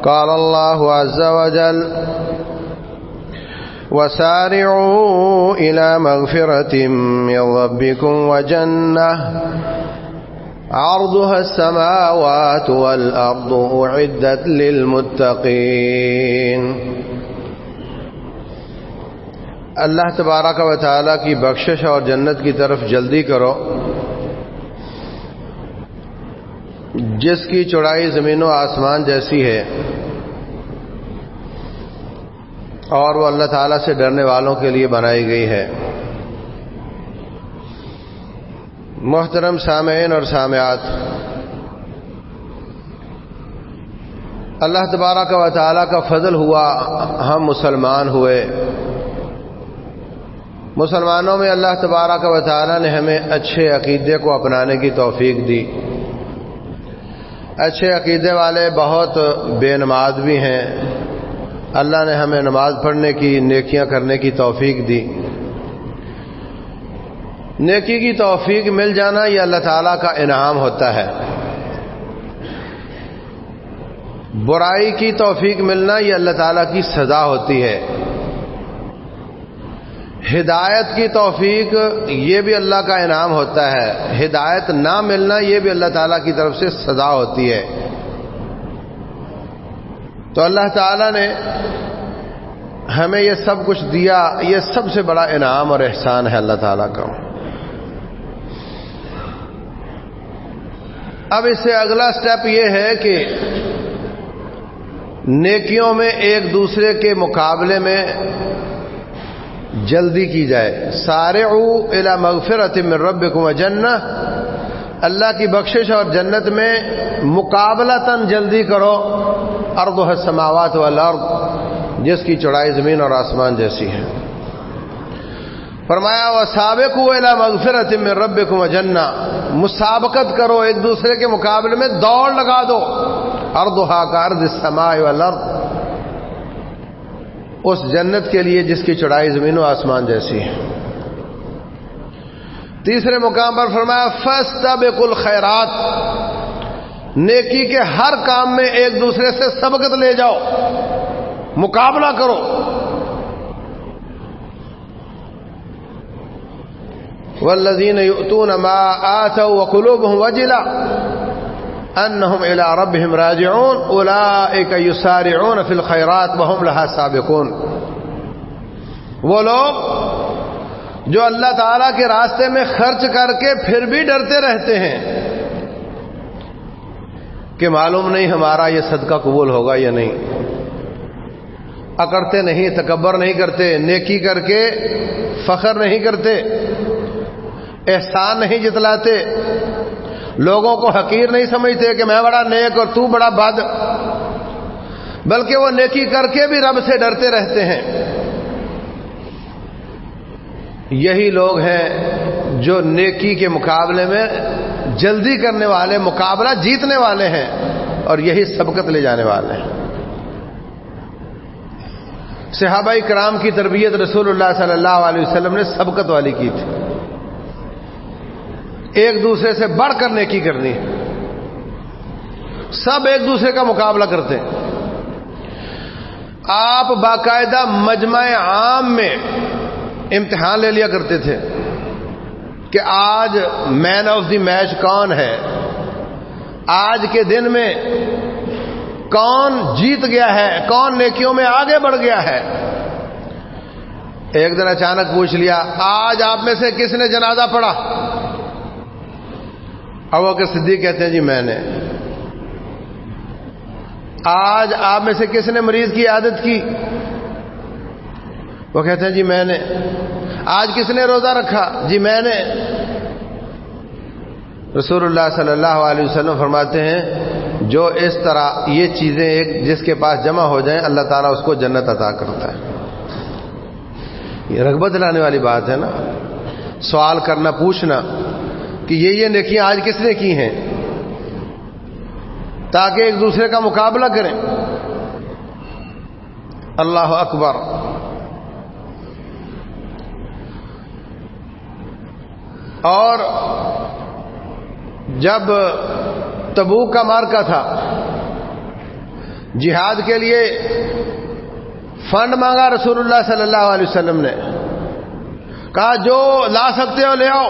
قال الله عز وجل وسارعوا إلى مغفرة من ربكم وجنة عرضها السماوات والأرض أعدت للمتقين۔ اللہ تبارک و تعالیٰ کی بخشش اور جنت کی طرف جلدی کرو جس کی چوڑائی زمین و آسمان جیسی ہے، اور وہ اللہ تعالیٰ سے ڈرنے والوں کے لیے بنائی گئی ہے۔ محترم سامعین اور سامعات، اللہ تبارک و تعالیٰ کا فضل ہوا ہم مسلمان ہوئے۔ مسلمانوں میں اللہ تبارک و تعالیٰ نے ہمیں اچھے عقیدے کو اپنانے کی توفیق دی۔ اچھے عقیدے والے بہت بے نماز بھی ہیں، اللہ نے ہمیں نماز پڑھنے کی، نیکیاں کرنے کی توفیق دی۔ نیکی کی توفیق مل جانا یہ اللہ تعالیٰ کا انعام ہوتا ہے، برائی کی توفیق ملنا یہ اللہ تعالیٰ کی سزا ہوتی ہے۔ ہدایت کی توفیق یہ بھی اللہ کا انعام ہوتا ہے، ہدایت نہ ملنا یہ بھی اللہ تعالیٰ کی طرف سے سزا ہوتی ہے۔ تو اللہ تعالیٰ نے ہمیں یہ سب کچھ دیا، یہ سب سے بڑا انعام اور احسان ہے اللہ تعالیٰ کا۔ اب اس سے اگلا سٹیپ یہ ہے کہ نیکیوں میں ایک دوسرے کے مقابلے میں جلدی کی جائے۔ سارعوا الی مغفرۃ من ربکم وجنہ، اللہ کی بخشش اور جنت میں مقابلتاً جلدی کرو، عرضها السماوات والارض، جس کی چوڑائی زمین اور آسمان جیسی ہے۔ فرمایا وسابقوا الی مغفرۃ من ربکم وجنہ، مسابقت کرو ایک دوسرے کے مقابلے میں، دوڑ لگا دو، عرضها کعرض السماء والارض، اس جنت کے لیے جس کی چوڑائی زمین و آسمان جیسی ہے۔ تیسرے مقام پر فرمایا فاستبقوا الخیرات، نیکی کے ہر کام میں ایک دوسرے سے سبقت لے جاؤ، مقابلہ کرو۔ والذین یؤتون ما آتوا وقلوبهم وجلة انہم الی ربہم راجعون اولئک یسارعون فی الخیرات وہم لہا سابقون، وہ لوگ جو اللہ تعالیٰ کے راستے میں خرچ کر کے پھر بھی ڈرتے رہتے ہیں کہ معلوم نہیں ہمارا یہ صدقہ قبول ہوگا یا نہیں، اکڑتے نہیں، تکبر نہیں کرتے، نیکی کر کے فخر نہیں کرتے، احسان نہیں جتلاتے، لوگوں کو حقیر نہیں سمجھتے کہ میں بڑا نیک اور تو بڑا بد، بلکہ وہ نیکی کر کے بھی رب سے ڈرتے رہتے ہیں۔ یہی لوگ ہیں جو نیکی کے مقابلے میں جلدی کرنے والے، مقابلہ جیتنے والے ہیں، اور یہی سبقت لے جانے والے ہیں۔ صحابہ کرام کی تربیت رسول اللہ صلی اللہ علیہ وسلم نے سبقت والی کی تھی، ایک دوسرے سے بڑھ کر نیکی کرنی، سب ایک دوسرے کا مقابلہ کرتے ہیں۔ آپ باقاعدہ مجمع عام میں امتحان لے لیا کرتے تھے کہ آج مین آف دی میچ کون ہے، آج کے دن میں کون جیت گیا ہے، کون نیکیوں میں آگے بڑھ گیا ہے۔ ایک دن اچانک پوچھ لیا آج آپ میں سے کس نے جنازہ پڑھا؟ ابوبکر صدیق کہتے ہیں جی میں نے۔ آج آپ میں سے کس نے مریض کی عیادت کی؟ وہ کہتے ہیں جی میں نے۔ آج کس نے روزہ رکھا؟ جی میں نے۔ رسول اللہ صلی اللہ علیہ وسلم فرماتے ہیں جو اس طرح یہ چیزیں ایک جس کے پاس جمع ہو جائیں اللہ تعالیٰ اس کو جنت عطا کرتا ہے۔ یہ رغبت لانے والی بات ہے نا، سوال کرنا، پوچھنا کہ یہ نیکیاں آج کس نے کی ہیں، تاکہ ایک دوسرے کا مقابلہ کریں۔ اللہ اکبر۔ اور جب تبوک کا معرکہ تھا، جہاد کے لیے فنڈ مانگا رسول اللہ صلی اللہ علیہ وسلم نے، کہا جو لا سکتے ہو لے آؤ.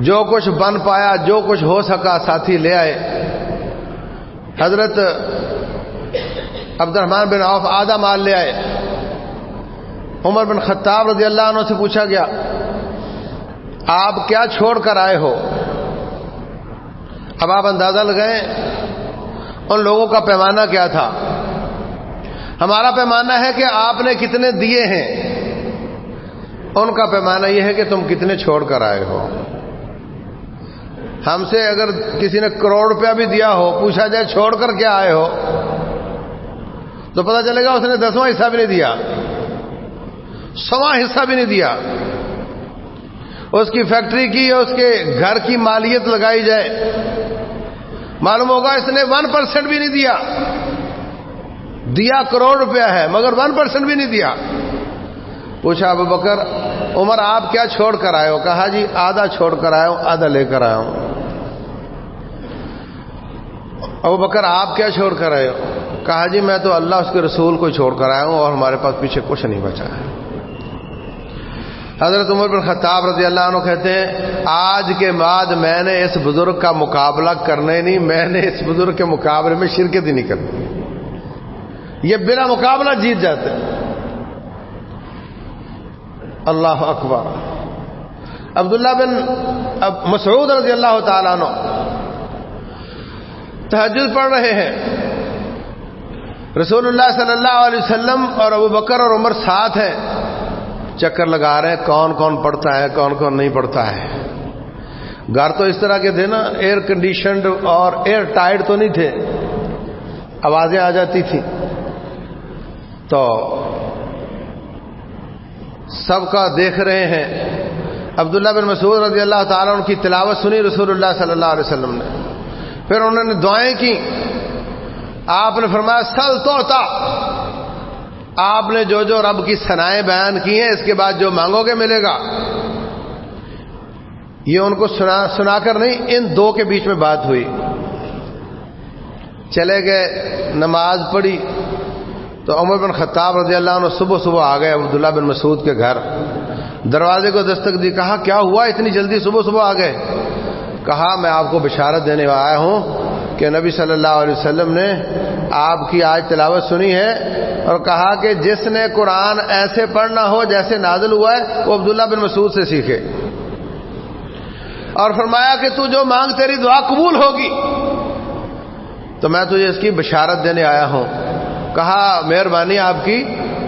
جو کچھ بن پایا، جو کچھ ہو سکا ساتھی لے آئے. حضرت عبد الرحمن بن عوف آدھا مال لے آئے. عمر بن خطاب رضی اللہ عنہ سے پوچھا گیا آپ کیا چھوڑ کر آئے ہو؟ اب آپ اندازہ لگائیں ان لوگوں کا پیمانہ کیا تھا. ہمارا پیمانہ ہے کہ آپ نے کتنے دیے ہیں، ان کا پیمانہ یہ ہے کہ تم کتنے چھوڑ کر آئے ہو. ہم سے اگر کسی نے کروڑ روپیہ بھی دیا ہو، پوچھا جائے چھوڑ کر کیا آئے ہو، تو پتہ چلے گا اس نے 10واں حصہ بھی نہیں دیا، 100واں حصہ بھی نہیں دیا. اس کی فیکٹری کی، اس کے گھر کی مالیت لگائی جائے، معلوم ہوگا اس نے 1% بھی نہیں دیا. دیا کروڑ روپیہ ہے مگر 1% بھی نہیں دیا. پوچھا ابو بکر عمر آپ کیا چھوڑ کر آئے ہو؟ کہا جی آدھا چھوڑ کر آیا ہوں، آدھا لے کر آیا ہوں. ابو بکر آپ کیا چھوڑ کر آئے ہو؟ کہا جی میں تو اللہ اس کے رسول کو چھوڑ کر آیا ہوں اور ہمارے پاس پیچھے کچھ نہیں بچا ہے. حضرت عمر بن خطاب رضی اللہ عنہ کہتے ہیں آج کے بعد میں نے اس بزرگ کا مقابلہ کرنا ہی نہیں، میں نے اس بزرگ کے مقابلے میں شرکت ہی نہیں کرنی. یہ بلا مقابلہ جیت جاتے ہیں. اللہ اکبر. عبداللہ بن مسعود رضی اللہ تعالیٰ عنہ تہجد پڑھ رہے ہیں. رسول اللہ صلی اللہ علیہ وسلم اور ابو بکر اور عمر ساتھ ہیں، چکر لگا رہے ہیں کون کون پڑھتا ہے کون کون نہیں پڑھتا ہے. گھر تو اس طرح کے تھے نا، ایئر کنڈیشنڈ اور ایئر ٹائٹ تو نہیں تھے، آوازیں آ جاتی تھیں. تو سب کا دیکھ رہے ہیں. عبداللہ بن مسعود رضی اللہ تعالیٰ عنہ کی تلاوت سنی رسول اللہ صلی اللہ علیہ وسلم نے. پھر انہوں نے دعائیں کی. آپ نے فرمایا سل توتا، آپ نے جو جو رب کی ثنائیں بیان کی ہیں اس کے بعد جو مانگو گے ملے گا. یہ ان کو سنا کر نہیں، ان دو کے بیچ میں بات ہوئی. چلے گئے، نماز پڑھی تو عمر بن خطاب رضی اللہ عنہ صبح صبح آ گئے عبداللہ بن مسعود کے گھر. دروازے کو دستک دی. کہا کیا ہوا اتنی جلدی صبح صبح آ گئے؟ کہا میں آپ کو بشارت دینے آیا ہوں کہ نبی صلی اللہ علیہ وسلم نے آپ کی آج تلاوت سنی ہے اور کہا کہ جس نے قرآن ایسے پڑھنا ہو جیسے نازل ہوا ہے وہ عبداللہ بن مسعود سے سیکھے. اور فرمایا کہ تو جو مانگ تیری دعا قبول ہوگی. تو میں تجھے اس کی بشارت دینے آیا ہوں. کہا مہربانی آپ کی،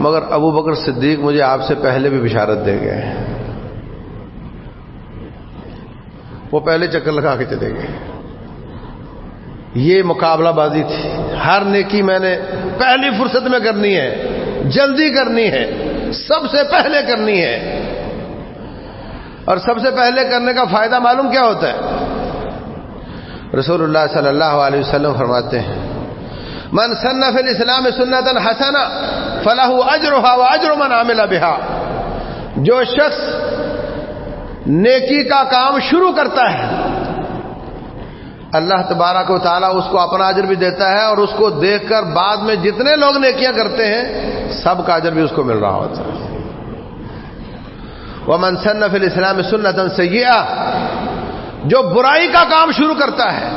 مگر ابو بکر صدیق مجھے آپ سے پہلے بھی بشارت دے گئے. وہ پہلے چکر لگا کے چلے گئے. یہ مقابلہ بازی تھی. ہر نیکی میں نے پہلی فرصت میں کرنی ہے، جلدی کرنی ہے، سب سے پہلے کرنی ہے. اور سب سے پہلے کرنے کا فائدہ معلوم کیا ہوتا ہے؟ رسول اللہ صلی اللہ علیہ وسلم فرماتے ہیں من سن فی الاسلام سنتا حسنہ فلہ اجرھا واجر من عمل بها. جو شخص نیکی کا کام شروع کرتا ہے اللہ تبارک و تعالیٰ اس کو اپنا اجر بھی دیتا ہے، اور اس کو دیکھ کر بعد میں جتنے لوگ نیکیاں کرتے ہیں سب کا اجر بھی اس کو مل رہا ہوتا ہے. ومن سن فی الاسلام سنتا سیئہ، جو برائی کا کام شروع کرتا ہے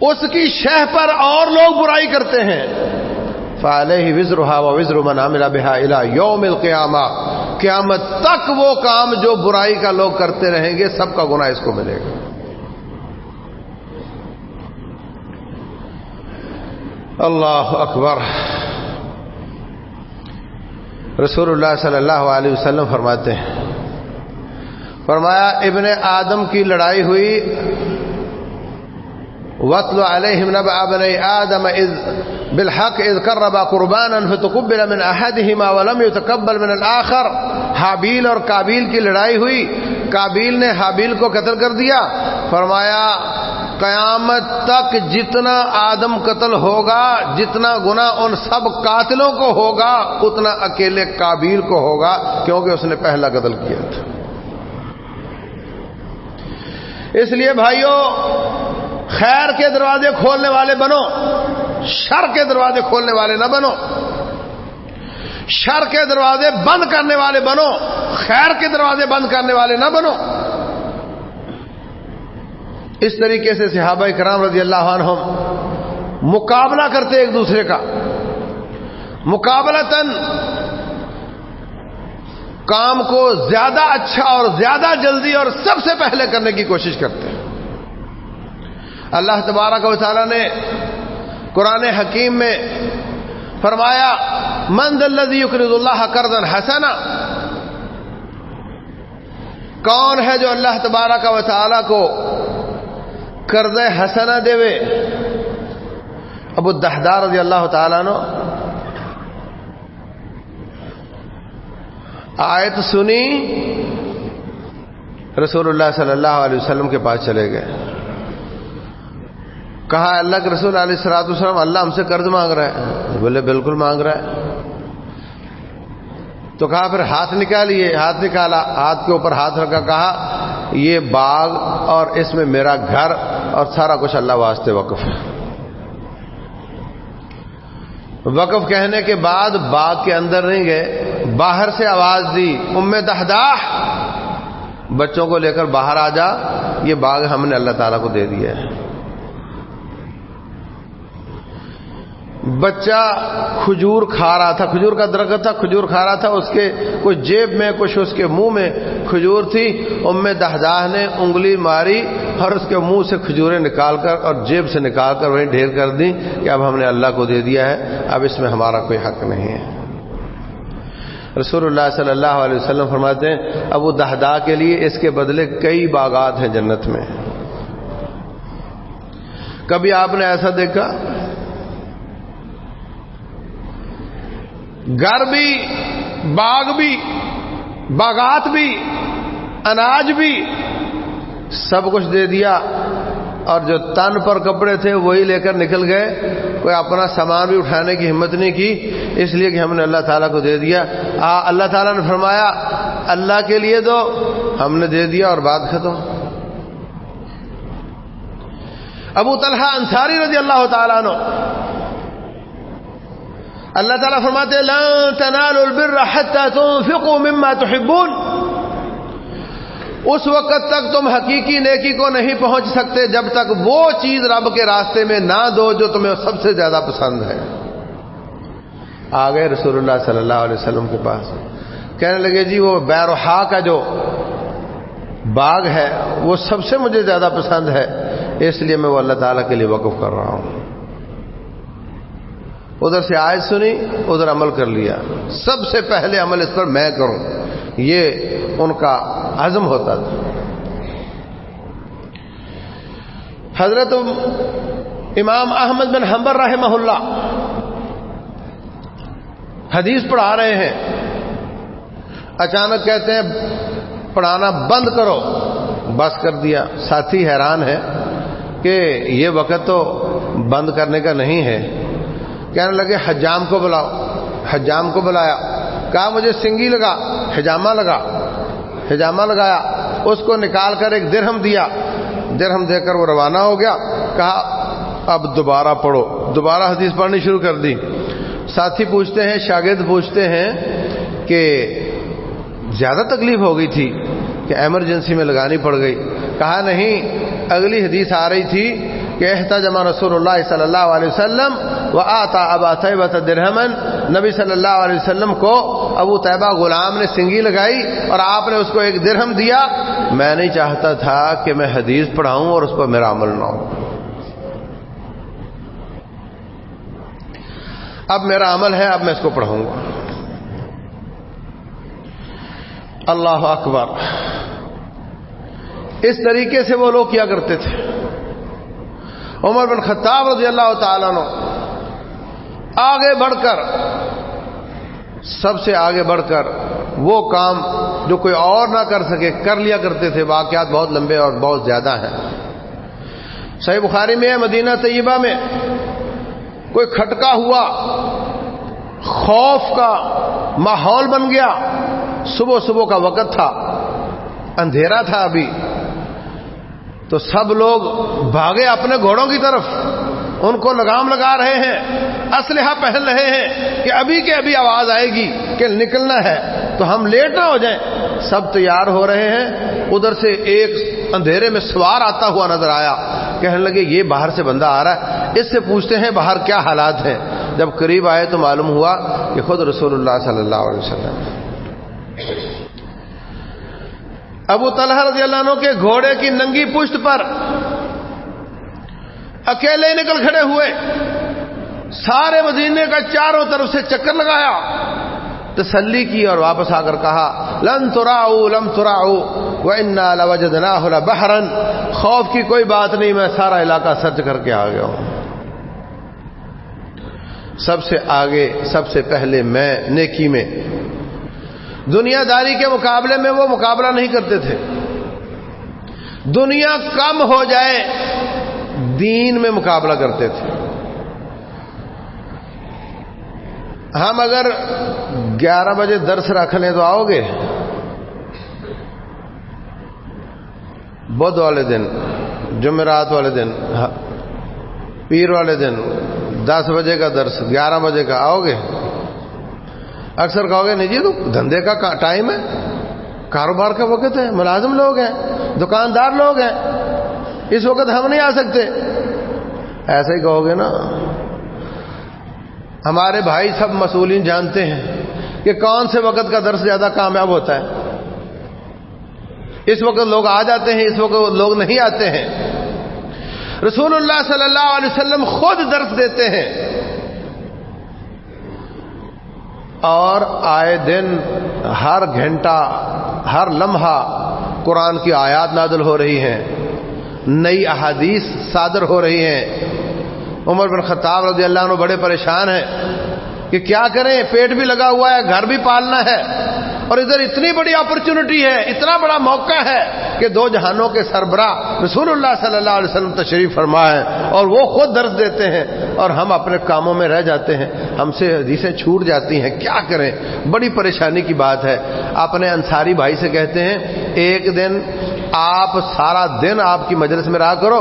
اس کی شہ پر اور لوگ برائی کرتے ہیں فعلیہ وزرھا ووزر من عمل بها الی یوم القیامہ. قیامت تک وہ کام جو برائی کا لوگ کرتے رہیں گے سب کا گناہ اس کو ملے گا. اللہ اکبر. رسول اللہ صلی اللہ علیہ وسلم فرماتے ہیں، فرمایا ابن آدم کی لڑائی ہوئی. وَاتْلُ عَلَيْهِمْ نَبَأَ بَنِي آدَمَ بِالْحَقِّ إِذْ قَرَّبَا قُرْبَانًا فَتُقُبِّلَ مِنْ أَحَدِهِمَا وَلَمْ يُتَقَبَّلْ مِنَ الْآخَرِ. حابیل اور کابیل کی لڑائی ہوئی. کابیل نے حابیل کو قتل کر دیا. فرمایا قیامت تک جتنا آدم قتل ہوگا، جتنا گناہ ان سب قاتلوں کو ہوگا اتنا اکیلے کابیل کو ہوگا، کیونکہ اس نے پہلا قتل کیا تھا. اس لیے بھائیوں خیر کے دروازے کھولنے والے بنو، شر کے دروازے کھولنے والے نہ بنو، شر کے دروازے بند کرنے والے بنو، خیر کے دروازے بند کرنے والے نہ بنو۔ اس طریقے سے صحابہ کرام رضی اللہ عنہم مقابلہ کرتے ایک دوسرے کا، مقابلتاً کام کو زیادہ اچھا اور زیادہ جلدی اور سب سے پہلے کرنے کی کوشش کرتے ہیں۔ اللہ تبارک و تعالی نے قرآن حکیم میں فرمایا من ذا الذی یقرض اللہ قرضا حسنا، کون ہے جو اللہ تبارک و تعالی کو قرض حسنہ دے وے؟ ابو الدحداء رضی اللہ تعالیٰ عنہ آیت سنی، رسول اللہ صلی اللہ علیہ وسلم کے پاس چلے گئے، کہا اللہ کے رسول علیہ الصلوۃ والسلام اللہ ہم سے قرض مانگ رہا ہے۔ بولے بالکل مانگ رہا ہے۔ تو کہا پھر ہاتھ نکالیے، ہاتھ نکالا، ہاتھ کے اوپر ہاتھ رکھا، کہا یہ باغ اور اس میں میرا گھر اور سارا کچھ اللہ واسطے وقف ہے۔ وقف کہنے کے بعد باغ کے اندر نہیں گئے، باہر سے آواز دی ام دحداح بچوں کو لے کر باہر آ جا، یہ باغ ہم نے اللہ تعالیٰ کو دے دیا ہے۔ بچہ کھجور کھا رہا تھا، کھجور کا درخت تھا، کھجور کھا رہا تھا، اس کے کچھ جیب میں کچھ اس کے منہ میں کھجور تھی، ام دحداح نے انگلی ماری اور اس کے منہ سے کھجوریں نکال کر اور جیب سے نکال کر وہیں ڈھیر کر دی کہ اب ہم نے اللہ کو دے دیا ہے، اب اس میں ہمارا کوئی حق نہیں ہے۔ رسول اللہ صلی اللہ علیہ وسلم فرماتے ہیں ابو دحداح کے لیے اس کے بدلے کئی باغات ہیں جنت میں۔ کبھی آپ نے ایسا دیکھا؟ گھر بھی، باغ بھی، باغات بھی، اناج بھی، سب کچھ دے دیا، اور جو تن پر کپڑے تھے وہی لے کر نکل گئے، کوئی اپنا سامان بھی اٹھانے کی ہمت نہیں کی، اس لیے کہ ہم نے اللہ تعالیٰ کو دے دیا۔ اللہ تعالیٰ نے فرمایا اللہ کے لیے دو، ہم نے دے دیا اور بات ختم۔ ابو طلحہ انصاری رضی اللہ تعالیٰ عنہ، اللہ تعالیٰ فرماتے ہیں لن تنالوا البر حتى تنفقوا مما تحبون، اس وقت تک تم حقیقی نیکی کو نہیں پہنچ سکتے جب تک وہ چیز رب کے راستے میں نہ دو جو تمہیں سب سے زیادہ پسند ہے۔ آ گئے رسول اللہ صلی اللہ علیہ وسلم کے پاس، کہنے لگے جی وہ بیروحا کا جو باغ ہے وہ سب سے مجھے زیادہ پسند ہے، اس لیے میں وہ اللہ تعالیٰ کے لیے وقف کر رہا ہوں۔ ادھر سے آیت سنی، ادھر عمل کر لیا، سب سے پہلے عمل اس پر میں کروں، یہ ان کا عزم ہوتا تھا۔ حضرت امام احمد بن حنبل رحمہ اللہ حدیث پڑھا رہے ہیں، اچانک کہتے ہیں پڑھانا بند کرو، بس کر دیا۔ ساتھی حیران ہے کہ یہ وقت تو بند کرنے کا نہیں ہے، کہنے لگے حجام کو بلاؤ۔ حجام کو بلایا، کہا مجھے سنگی لگا، حجامہ لگا، حجامہ لگایا، اس کو نکال کر ایک درہم دیا، درہم دے کر وہ روانہ ہو گیا۔ کہا اب دوبارہ پڑھو، دوبارہ حدیث پڑھنی شروع کر دی۔ ساتھی پوچھتے ہیں، شاگرد پوچھتے ہیں کہ زیادہ تکلیف ہو گئی تھی کہ ایمرجنسی میں لگانی پڑ گئی؟ کہا نہیں، اگلی حدیث آ رہی تھی کہ احتجم رسول اللہ صلی اللہ علیہ وسلم وآتا ابا طیبہ درہما، نبی صلی اللہ علیہ وسلم کو ابو طیبہ غلام نے سنگی لگائی اور آپ نے اس کو ایک درہم دیا۔ میں نہیں چاہتا تھا کہ میں حدیث پڑھاؤں اور اس پر میرا عمل نہ ہو، اب میرا عمل ہے، اب میں اس کو پڑھاؤں گا۔ اللہ اکبر، اس طریقے سے وہ لوگ کیا کرتے تھے۔ عمر بن خطاب رضی اللہ تعالیٰ عنہ آگے بڑھ کر، سب سے آگے بڑھ کر وہ کام جو کوئی اور نہ کر سکے کر لیا کرتے تھے۔ واقعات بہت لمبے اور بہت زیادہ ہیں۔ صحیح بخاری میں ہے، مدینہ طیبہ میں کوئی کھٹکا ہوا، خوف کا ماحول بن گیا، صبح صبح کا وقت تھا، اندھیرا تھا ابھی، تو سب لوگ بھاگے اپنے گھوڑوں کی طرف، ان کو لگام لگا رہے ہیں، اسلحہ پہن رہے ہیں کہ ابھی کے ابھی آواز آئے گی کہ نکلنا ہے تو ہم لیٹ نہ ہو جائیں۔ سب تیار ہو رہے ہیں۔ ادھر سے ایک اندھیرے میں سوار آتا ہوا نظر آیا، کہنے لگے یہ باہر سے بندہ آ رہا ہے، اس سے پوچھتے ہیں باہر کیا حالات ہیں۔ جب قریب آئے تو معلوم ہوا کہ خود رسول اللہ صلی اللہ علیہ وسلم۔ ابو طلحہ رضی اللہ عنہ کے گھوڑے کی ننگی پشت پر اکیلے نکل کھڑے ہوئے، سارے مدینے کا چاروں طرف سے چکر لگایا، تسلی کی اور واپس آ کر کہا لن تراؤ لم تراؤ وانا لوجدناه لبحرا، خوف کی کوئی بات نہیں، میں سارا علاقہ سرچ کر کے آ گیا ہوں۔ سب سے آگے، سب سے پہلے میں نیکی میں، دنیا داری کے مقابلے میں وہ مقابلہ نہیں کرتے تھے۔ دنیا کم ہو جائے دین میں مقابلہ کرتے تھے۔ ہم اگر 11 بجے درس رکھ لیں تو آؤ گے؟ بدھ والے دن، جمعرات والے دن، پیر والے دن 10 بجے کا درس، 11 بجے کا، آؤ گے؟ اکثر کہو گے نہیں جی تو دھندے کا ٹائم ہے، کاروبار کا وقت ہے، ملازم لوگ ہیں، دکاندار لوگ ہیں، اس وقت ہم نہیں آ سکتے۔ ایسا ہی کہو گے نا۔ ہمارے بھائی سب مسئولین جانتے ہیں کہ کون سے وقت کا درس زیادہ کامیاب ہوتا ہے۔ اس وقت لوگ آ جاتے ہیں، اس وقت لوگ نہیں آتے ہیں۔ رسول اللہ صلی اللہ علیہ وسلم خود درس دیتے ہیں اور آئے دن ہر گھنٹہ، ہر لمحہ قرآن کی آیات نازل ہو رہی ہیں، نئی احادیث صادر ہو رہی ہیں۔ عمر بن خطاب رضی اللہ عنہ بڑے پریشان ہیں کہ کیا کریں، پیٹ بھی لگا ہوا ہے، گھر بھی پالنا ہے، اور ادھر اتنی بڑی اپرچونٹی ہے، اتنا بڑا موقع ہے کہ دو جہانوں کے سربراہ رسول اللہ صلی اللہ علیہ وسلم تشریف فرما ہے اور وہ خود درس دیتے ہیں اور ہم اپنے کاموں میں رہ جاتے ہیں، ہم سے حدیثیں چھوٹ جاتی ہیں، کیا کریں؟ بڑی پریشانی کی بات ہے۔ اپنے انصاری بھائی سے کہتے ہیں ایک دن آپ سارا دن آپ کی مجلس میں رہا کرو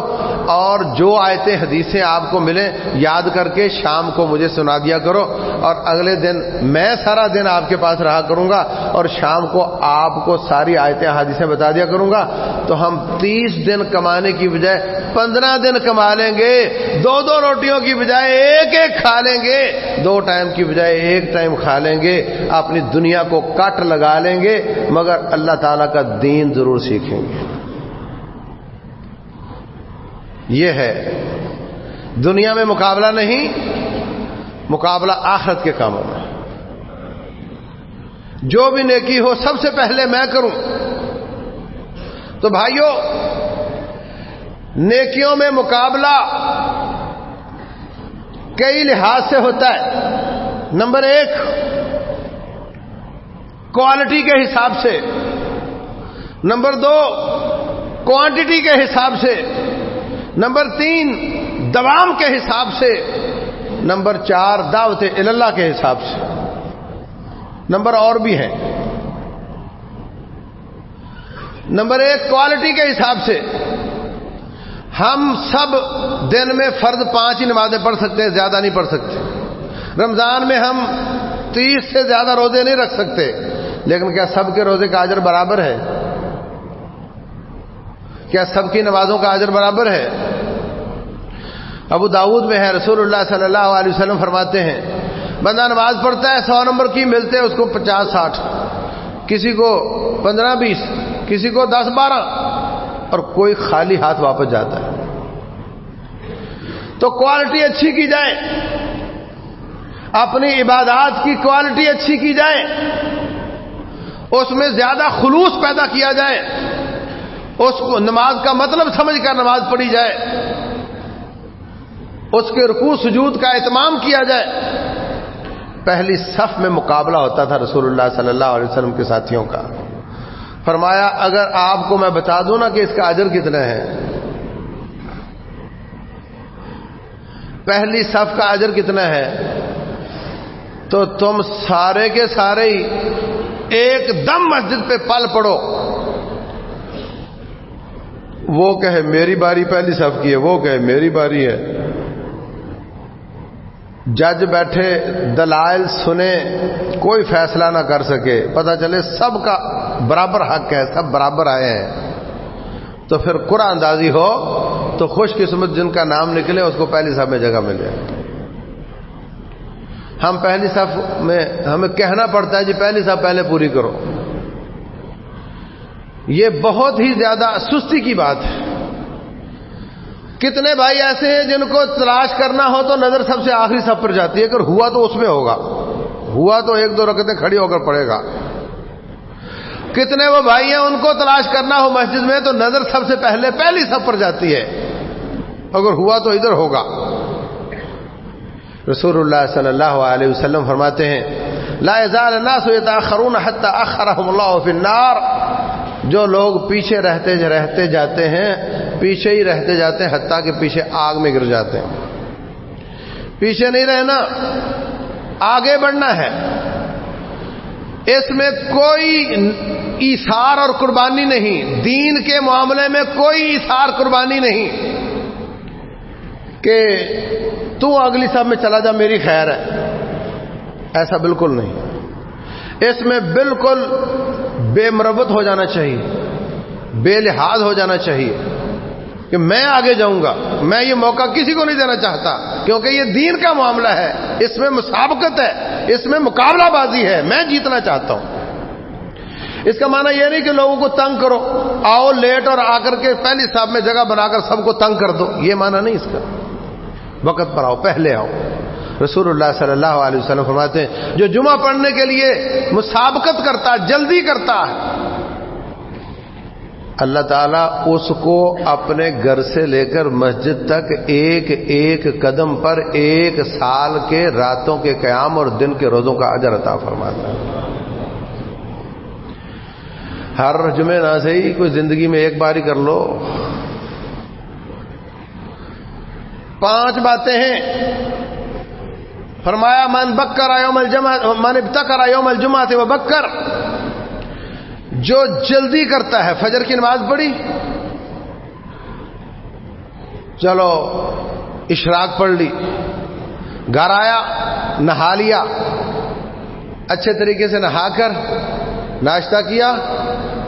اور جو آیتیں حدیثیں آپ کو ملیں یاد کر کے شام کو مجھے سنا دیا کرو، اور اگلے دن میں سارا دن آپ کے پاس رہا کروں گا اور شام کو آپ کو ساری آیتیں حدیثیں بتا دیا کروں گا، تو ہم 30 دن کمانے کی بجائے 15 دن کما لیں گے، 2 روٹیوں کی بجائے ایک کھا لیں گے، 2 ٹائم کی بجائے 1 ٹائم کھا لیں گے، اپنی دنیا کو کٹ لگا لیں گے، مگر اللہ تعالیٰ کا دین ضرور سیکھیں گے۔ یہ ہے دنیا میں مقابلہ نہیں، مقابلہ آخرت کے کاموں میں۔ جو بھی نیکی ہو سب سے پہلے میں کروں۔ تو بھائیوں، نیکیوں میں مقابلہ کئی لحاظ سے ہوتا ہے۔ نمبر 1 کوالٹی کے حساب سے، نمبر 2 کوانٹٹی کے حساب سے، نمبر 3 دوام کے حساب سے، نمبر 4 دعوت اللہ کے حساب سے، نمبر اور بھی ہیں۔ نمبر 1 کوالٹی کے حساب سے، ہم سب دن میں فرض 5 ہی نمازیں پڑھ سکتے ہیں، زیادہ نہیں پڑھ سکتے۔ رمضان میں ہم 30 سے زیادہ روزے نہیں رکھ سکتے، لیکن کیا سب کے روزے کا اجر برابر ہے؟ کیا سب کی نمازوں کا اجر برابر ہے؟ ابو داؤد میں ہے، رسول اللہ صلی اللہ علیہ وسلم فرماتے ہیں بندہ نماز پڑھتا ہے 100 نمبر کی ملتے ہیں اس کو 50-60، کسی کو 15-20، کسی کو 10-12، اور کوئی خالی ہاتھ واپس جاتا ہے۔ تو کوالٹی اچھی کی جائے، اپنی عبادات کی کوالٹی اچھی کی جائے، اس میں زیادہ خلوص پیدا کیا جائے، اس کو نماز کا مطلب سمجھ کر نماز پڑھی جائے، اس کے رکوع سجود کا اہتمام کیا جائے۔ پہلی صف میں مقابلہ ہوتا تھا رسول اللہ صلی اللہ علیہ وسلم کے ساتھیوں کا۔ فرمایا اگر آپ کو میں بتا دوں نا کہ اس کا اجر کتنا ہے، پہلی صف کا اجر کتنا ہے، تو تم سارے کے سارے ہی ایک دم مسجد پہ پل پڑو، وہ کہے میری باری پہلی صف کی ہے، وہ کہے میری باری ہے، جج بیٹھے دلائل سنے، کوئی فیصلہ نہ کر سکے، پتہ چلے سب کا برابر حق ہے، سب برابر آئے ہیں، تو پھر قرآن اندازی ہو تو خوش قسمت جن کا نام نکلے اس کو پہلی صف میں جگہ ملے۔ ہم پہلی صف میں ہمیں کہنا پڑتا ہے جی پہلی صف پہلے پوری کرو، یہ بہت ہی زیادہ سستی کی بات ہے۔ کتنے بھائی ایسے ہیں جن کو تلاش کرنا ہو تو نظر سب سے آخری صف پر جاتی ہے، اگر ہوا تو اس میں ہوگا، ہوا تو ایک دو رکعتیں کھڑی ہو کر پڑے گا۔ کتنے وہ بھائی ہیں ان کو تلاش کرنا ہو مسجد میں تو نظر سب سے پہلے پہلی صف پر جاتی ہے، اگر ہوا تو ادھر ہوگا۔ رسول اللہ صلی اللہ علیہ وسلم فرماتے ہیں لا یزال الناس یتأخرون حتی اخرهم اللہ فی النار، جو لوگ پیچھے رہتے جاتے ہیں، پیچھے ہی رہتے جاتے ہیں حتیٰ کہ پیچھے آگ میں گر جاتے ہیں۔ پیچھے نہیں رہنا، آگے بڑھنا ہے، اس میں کوئی ایثار اور قربانی نہیں، دین کے معاملے میں کوئی ایثار قربانی نہیں کہ تو اگلی صف میں چلا جا میری خیر ہے، ایسا بالکل نہیں۔ اس میں بالکل بے مربت ہو جانا چاہیے، بے لحاظ ہو جانا چاہیے کہ میں آگے جاؤں گا، میں یہ موقع کسی کو نہیں دینا چاہتا، کیونکہ یہ دین کا معاملہ ہے، اس میں مسابقت ہے، اس میں مقابلہ بازی ہے، میں جیتنا چاہتا ہوں۔ اس کا معنی یہ نہیں کہ لوگوں کو تنگ کرو، آؤ لیٹ اور آ کر کے پہلی صف میں جگہ بنا کر سب کو تنگ کر دو، یہ معنی نہیں اس کا۔ وقت پر آؤ، پہلے آؤ۔ رسول اللہ صلی اللہ علیہ وسلم فرماتے ہیں جو جمعہ پڑھنے کے لیے مسابقت کرتا، جلدی کرتا ہے، اللہ تعالیٰ اس کو اپنے گھر سے لے کر مسجد تک ایک ایک قدم پر 1 سال کے راتوں کے قیام اور دن کے روزوں کا اجر عطا فرماتا ہے۔ ہر جمعے نہ صحیح، کوئی زندگی میں ایک بار ہی کر لو۔ 5 باتیں ہیں، فرمایا من ابتکر یوم الجمعہ وبکر، جو جلدی کرتا ہے، فجر کی نماز پڑھی، چلو اشراق پڑھ لی، گھر آیا، نہا لیا، اچھے طریقے سے نہا کر ناشتہ کیا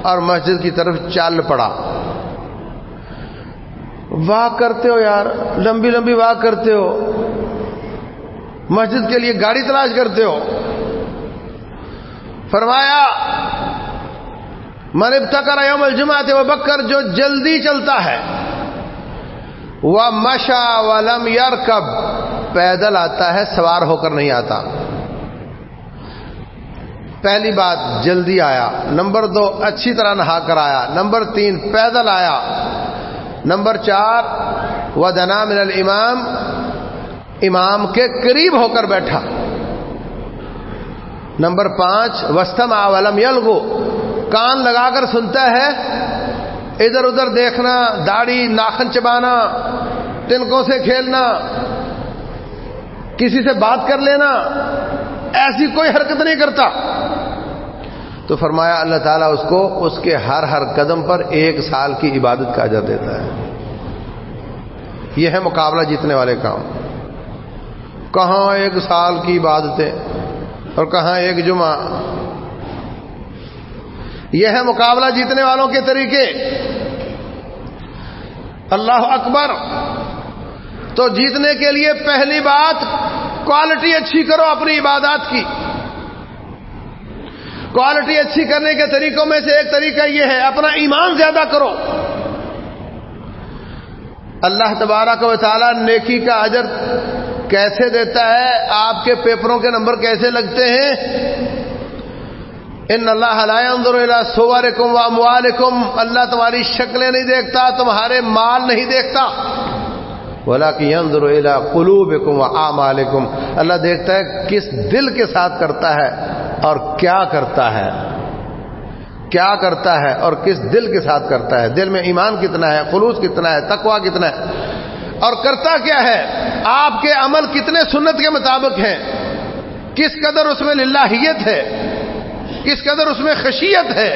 اور مسجد کی طرف چل پڑا۔ واک کرتے ہو یار، لمبی لمبی واک کرتے ہو، مسجد کے لیے گاڑی تلاش کرتے ہو، فرمایا من ابتکر یوم الجمعہ وبکر، جو جلدی چلتا ہے، ومشى ولم يركب، پیدل آتا ہے سوار ہو کر نہیں آتا۔ پہلی بات جلدی آیا، نمبر 2 اچھی طرح نہا کر آیا، نمبر 3 پیدل آیا، نمبر 4 ودنا من الامام، امام کے قریب ہو کر بیٹھا، نمبر 5 واستمع ولم یلغو، کان لگا کر سنتا ہے، ادھر ادھر دیکھنا، داڑھی ناخن چبانا، تنکوں سے کھیلنا، کسی سے بات کر لینا، ایسی کوئی حرکت نہیں کرتا۔ تو فرمایا اللہ تعالیٰ اس کو اس کے ہر قدم پر 1 سال کی عبادت کا اجر دیتا ہے۔ یہ ہے مقابلہ جیتنے والے کام۔ کہاں 1 سال کی عبادتیں اور کہاں 1 جمعہ، یہ ہے مقابلہ جیتنے والوں کے طریقے۔ اللہ اکبر۔ تو جیتنے کے لیے پہلی بات کوالٹی اچھی کرو اپنی عبادات کی۔ کوالٹی اچھی کرنے کے طریقوں میں سے ایک طریقہ یہ ہے اپنا ایمان زیادہ کرو۔ اللہ تبارک و تعالی نیکی کا اجر کیسے دیتا ہے، آپ کے پیپروں کے نمبر کیسے لگتے ہیں؟ ان اللہ لا ينظر الى صورکم واموالکم، اللہ تمہاری شکلیں نہیں دیکھتا، تمہارے مال نہیں دیکھتا، ولکن ينظر الى قلوبکم واعمالکم، اللہ دیکھتا ہے کس دل کے ساتھ کرتا ہے اور کیا کرتا ہے، کیا کرتا ہے اور کس دل کے ساتھ کرتا ہے، دل میں ایمان کتنا ہے، خلوص کتنا ہے، تقوی کتنا ہے، اور کرتا کیا ہے، آپ کے عمل کتنے سنت کے مطابق ہیں، کس قدر اس میں للہیت ہے، کس قدر اس میں خشیت ہے،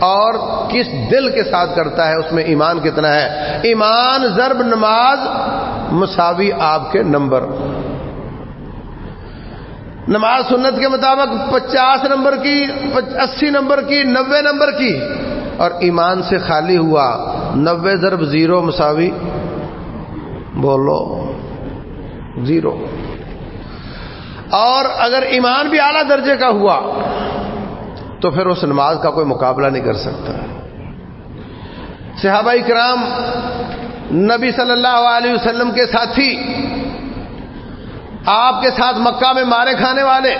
اور کس دل کے ساتھ کرتا ہے اس میں ایمان کتنا ہے. ایمان ضرب نماز مساوی آپ کے نمبر. نماز سنت کے مطابق 50 نمبر کی، 80 نمبر کی، 90 نمبر کی، اور ایمان سے خالی ہوا 90 ضرب 0 مساوی بولو 0. اور اگر ایمان بھی اعلیٰ درجے کا ہوا تو پھر اس نماز کا کوئی مقابلہ نہیں کر سکتا. صحابہ کرام نبی صلی اللہ علیہ وسلم کے ساتھی، آپ کے ساتھ مکہ میں مارے کھانے والے،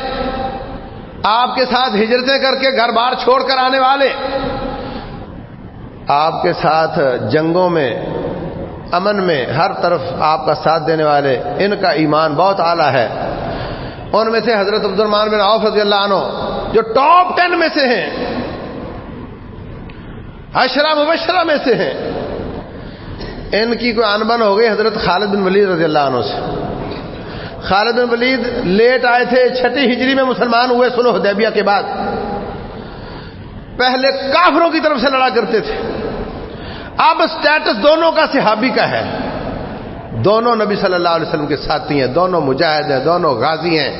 آپ کے ساتھ ہجرتیں کر کے گھر بار چھوڑ کر آنے والے، آپ کے ساتھ جنگوں میں، امن میں، ہر طرف آپ کا ساتھ دینے والے، ان کا ایمان بہت اعلیٰ ہے. ان میں سے حضرت عبد الرحمن بن عوف رضی اللہ عنہ جو ٹاپ 10 میں سے ہیں، 10 مبشرہ میں سے ہیں. ان کی کوئی آن بن ہو گئی حضرت خالد بن ولید رضی اللہ عنہ سے. خالد بن ولید لیٹ آئے تھے، 6 ہجری میں مسلمان ہوئے صلح حدیبیہ کے بعد. پہلے کافروں کی طرف سے لڑا کرتے تھے، اب سٹیٹس دونوں کا صحابی کا ہے. دونوں نبی صلی اللہ علیہ وسلم کے ساتھی ہیں، دونوں مجاہد ہیں، دونوں غازی ہیں.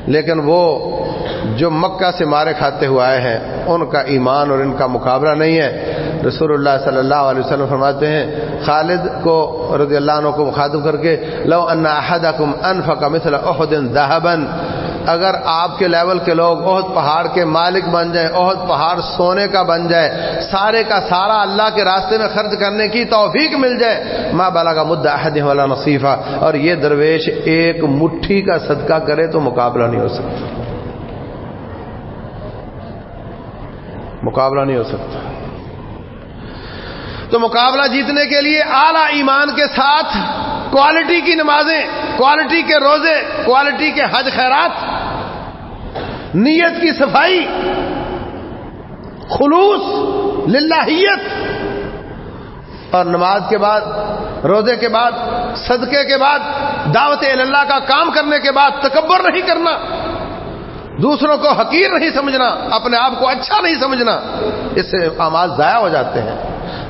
لیکن وہ جو مکہ سے مارے کھاتے ہوئے آئے ہیں ان کا ایمان اور ان کا مقابلہ نہیں ہے. رسول اللہ صلی اللہ علیہ وسلم فرماتے ہیں خالد کو رضی اللہ عنہ کو مخاطب کر کے، لو ان احدکم انفق مثل احد ذهبا، اگر آپ کے لیول کے لوگ احد پہاڑ کے مالک بن جائیں، احد پہاڑ سونے کا بن جائے، سارے کا سارا اللہ کے راستے میں خرچ کرنے کی توفیق مل جائے، ما بلغ مد احدهم ولا نصیفا، اور یہ درویش ایک مٹھی کا صدقہ کرے تو مقابلہ نہیں ہو سکتا. مقابلہ نہیں ہو سکتا. تو مقابلہ جیتنے کے لیے اعلیٰ ایمان کے ساتھ کوالٹی کی نمازیں، کوالٹی کے روزے، کوالٹی کے حج خیرات، نیت کی صفائی، خلوص، للہیت، اور نماز کے بعد، روزے کے بعد، صدقے کے بعد، دعوت اللہ کا کام کرنے کے بعد تکبر نہیں کرنا، دوسروں کو حقیر نہیں سمجھنا، اپنے آپ کو اچھا نہیں سمجھنا. اس سے اعمال ضائع ہو جاتے ہیں.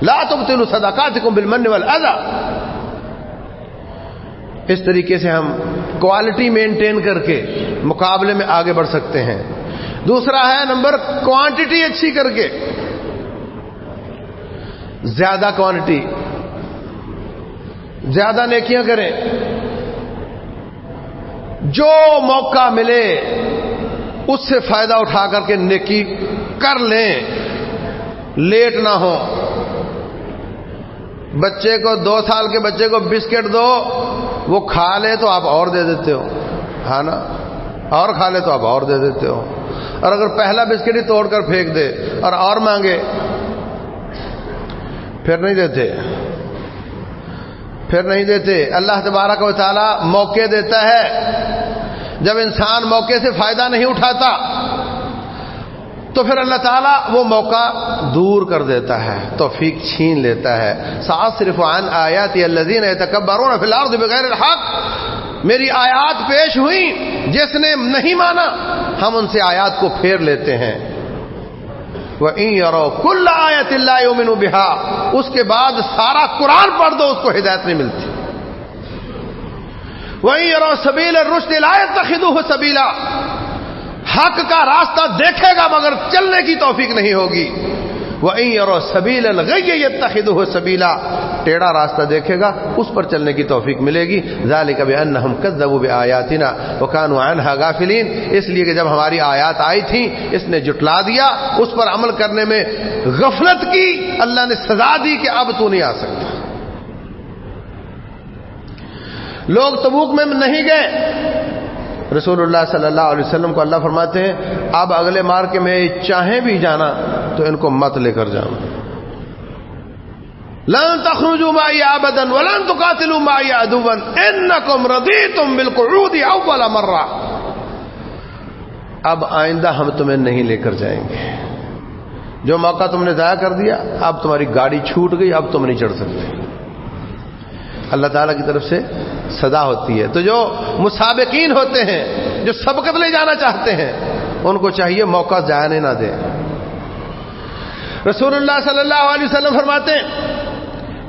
لا تبطلوا صدقاتکم بالمن والاذى. اس طریقے سے ہم کوالٹی مینٹین کر کے مقابلے میں آگے بڑھ سکتے ہیں. دوسرا ہے نمبر کوانٹٹی اچھی کر کے، زیادہ کوانٹٹی، زیادہ نیکیاں کریں. جو موقع ملے اس سے فائدہ اٹھا کر کے نیکی کر لیں، لیٹ نہ ہو. بچے کو 2 سال کے بچے کو بسکٹ دو، وہ کھا لے تو آپ اور دے دیتے ہو، ہاں نا، اور کھا لے تو آپ اور دے دیتے ہو. اور اگر پہلا بسکٹ ہی توڑ کر پھینک دے اور مانگے پھر نہیں دیتے، پھر نہیں دیتے. اللہ تبارک و تعالی موقع دیتا ہے. جب انسان موقع سے فائدہ نہیں اٹھاتا تو پھر اللہ تعالیٰ وہ موقع دور کر دیتا ہے، توفیق چھین لیتا ہے. سأصرف عن آیاتی الذین یتکبرون فی الارض بغیر الحق. میری آیات پیش ہوئی، جس نے نہیں مانا ہم ان سے آیات کو پھیر لیتے ہیں. وَإِن يَرَوْا كُلَّ آیَةٍ لَا يُؤْمِنُوا بِهَا. اس کے بعد سارا قرآن پڑھ دو، اس کو ہدایت نہیں ملتی. وَإِن يَرَوْا سَبِيلَ الرُّشْدِ لَا يَتَّخِذُوهُ سَبِيلًا. حق کا راستہ دیکھے گا مگر چلنے کی توفیق نہیں ہوگی. وَإِن يَرَوْا سَبِيلَ الْغَيِّ يَتَّخِذُوهُ سَبِيلًا. ٹیڑھا راستہ دیکھے گا اس پر چلنے کی توفیق ملے گی. ذَلِكَ بِأَنَّهُمْ كَذَّبُوا بِآيَاتِنَا وَكَانُوا عَنْهَا غَافِلِينَ. اس لیے کہ جب ہماری آیات آئی تھیں اس نے جھٹلا دیا، اس پر عمل کرنے میں غفلت کی. اللہ نے سزا دی کہ اب تو نہیں آ سکتا. لوگ تبوک میں نہیں گئے. رسول اللہ صلی اللہ علیہ وسلم کو اللہ فرماتے ہیں اب اگلے مار کے میں چاہیں بھی جانا تو ان کو مت لے کر جاؤں. لن تخرجوا معي ابدا ولن تقاتلوا معي عدوا انكم رضيتم بالقعود اول مره. اب آئندہ ہم تمہیں نہیں لے کر جائیں گے. جو موقع تم نے ضائع کر دیا، اب تمہاری گاڑی چھوٹ گئی، اب تم نہیں چڑھ سکتے. اللہ تعالیٰ کی طرف سے سزا ہوتی ہے. تو جو مسابقین ہوتے ہیں، جو سبقت لے جانا چاہتے ہیں، ان کو چاہیے موقع ضائع نہ دیں. رسول اللہ صلی اللہ علیہ وسلم فرماتے ہیں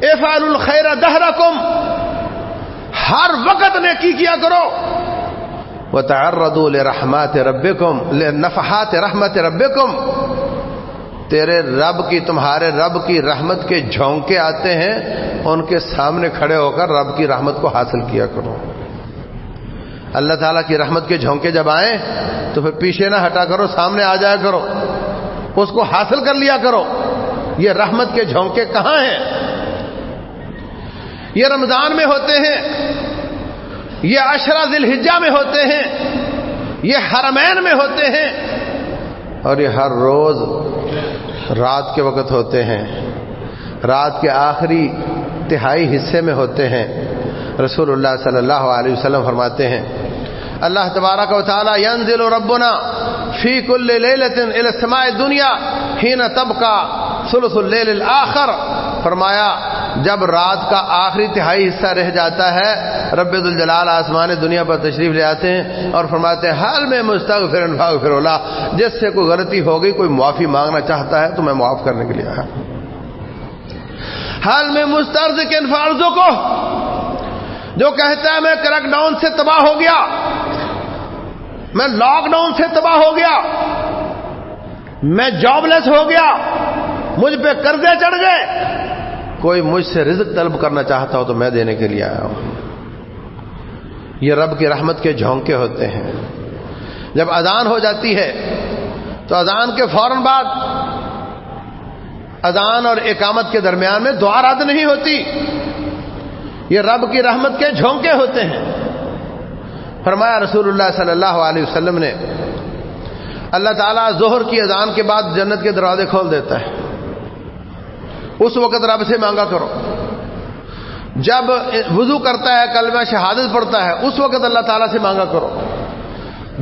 افعلوا الخیر دہرکم، ہر وقت نیکی کیا کرو، وتعرضوا لرحمات ربکم لنفحات رحمت ربکم، تیرے رب کی، تمہارے رب کی رحمت کے جھونکے آتے ہیں، ان کے سامنے کھڑے ہو کر رب کی رحمت کو حاصل کیا کرو۔ اللہ تعالیٰ کی رحمت کے جھونکے جب آئیں تو پھر پیچھے نہ ہٹا کرو، سامنے آ جایا کرو، اس کو حاصل کر لیا کرو۔ یہ رحمت کے جھونکے کہاں ہیں؟ یہ رمضان میں ہوتے ہیں، یہ عشرہ ذی الحجہ میں ہوتے ہیں، یہ حرمین میں ہوتے ہیں، اور یہ ہر روز رات کے وقت ہوتے ہیں، رات کے آخری تہائی حصے میں ہوتے ہیں۔ رسول اللہ صلی اللہ علیہ وسلم فرماتے ہیں اللہ تبارک و تعالی ينزل ربنا فی کل لیلۃ الی السماء الدنیا حین تبقى ثلث اللیل الآخر، فرمایا جب رات کا آخری تہائی حصہ رہ جاتا ہے، رب ذوالجلال آسمان دنیا پر تشریف لے آتے ہیں اور فرماتے ہیں حال میں مستغفر فاغفر له، جس سے کوئی غلطی ہو گئی، کوئی معافی مانگنا چاہتا ہے تو میں معاف کرنے کے لیے آیا۔ حال میں مسترزق فارزو کو، جو کہتا ہے میں کریک ڈاؤن سے تباہ ہو گیا، میں لاک ڈاؤن سے تباہ ہو گیا، میں جاب لیس ہو گیا، مجھ پہ قرضے چڑھ گئے، کوئی مجھ سے رزق طلب کرنا چاہتا ہو تو میں دینے کے لیے آیا ہوں۔ یہ رب کی رحمت کے جھونکے ہوتے ہیں۔ جب اذان ہو جاتی ہے تو اذان کے فوراً بعد اذان اور اقامت کے درمیان میں دعا رد نہیں ہوتی، یہ رب کی رحمت کے جھونکے ہوتے ہیں۔ فرمایا رسول اللہ صلی اللہ علیہ وسلم نے اللہ تعالیٰ ظہر کی اذان کے بعد جنت کے دروازے کھول دیتا ہے، اس وقت رب سے مانگا کرو۔ جب وضو کرتا ہے، کلمہ شہادت پڑھتا ہے، اس وقت اللہ تعالیٰ سے مانگا کرو۔